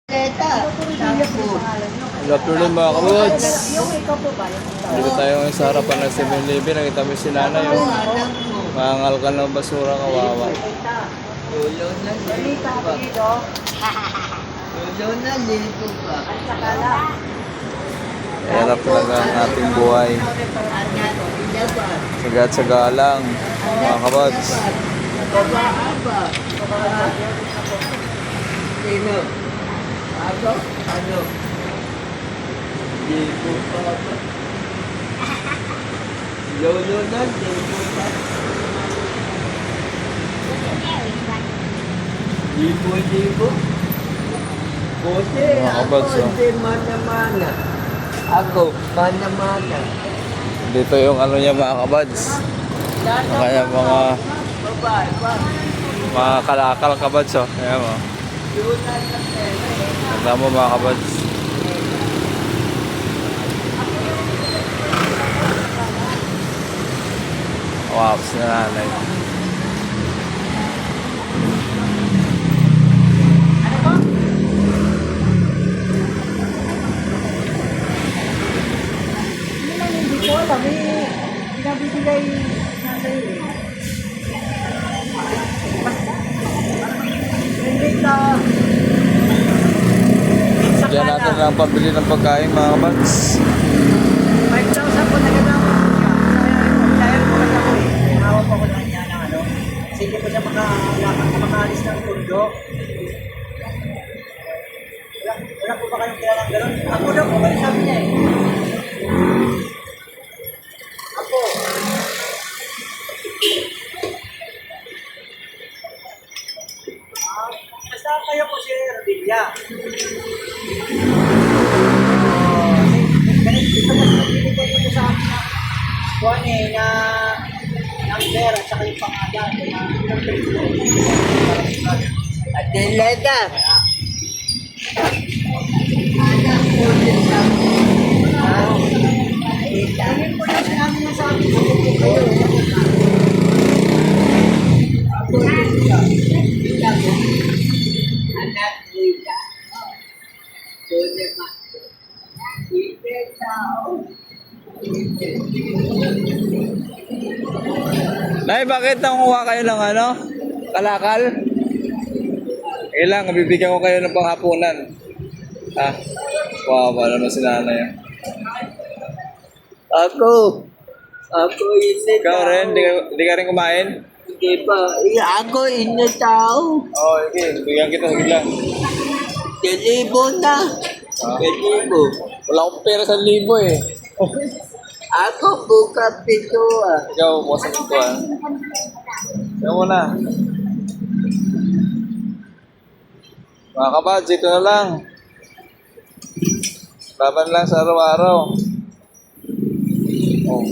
Good afternoon mga kabuds. Dito tayo ngayon sa harapan ng 7-Eleven. Nakita mo si nanay. Mangal ka ng basura, kawawa. Tulo na dito pa. Tulo na dito pa. Hirap talaga ang ating buhay. Sagat-saga lang mga kabuds. Sino? Ano? Dito pa ba? Lolo na dito pa. Libo-libo. Kasi Mga ako kabads, oh. hindi mana-mana. Ako, mana-mana. Dito yung ano niya mga kabuds. Kaya Babae pa. mga kalakal kabuds. Oh. Ayan mo. Tanda mo mga kabuds. Wow, si nanay. Hindi ko alam eh. Pinabibigay na sa'yo eh. Hindi ka. Diyan natin lang pabili ng pagkain mga kabuds. 5,000 po nagagawa ko siya. Dahil ko lang ako eh. Hawak ko lang niya ng ano. Kasi hindi ko siya makaalis ng pundo. Wala po ba kayong kaya ng gano'n? Ako na po kayo sabi niya eh. Ako. Basta kayo po si Ardilla. Ito mas nagbibigay ko sa akin na kuwan eh, na number at saka yung pangalan. Adeleda. Ayun po yung sinabi niya sa akin. Sabi ko kayo. Anak Rita. Dole ma. Ite tao. Nay, bakit nanguha kayo ng ano? Kalakal? Kailangan, bibigyan ko kayo ng panghapunan. Ha? Wow, naman si nanay. Ako ini Ikaw tao. rin, di ka rin kumain? Hindi pa. Ako ini tao. Oo, okay. Bigyan kita, sige lang. Delibo na. Delibo. Wala akong pera sa libo eh. Ako buka pito ah. Ikaw, bukasan ito ah. Ikaw muna. Mga kabads, ito na lang. Laban lang sa araw-araw. Oh.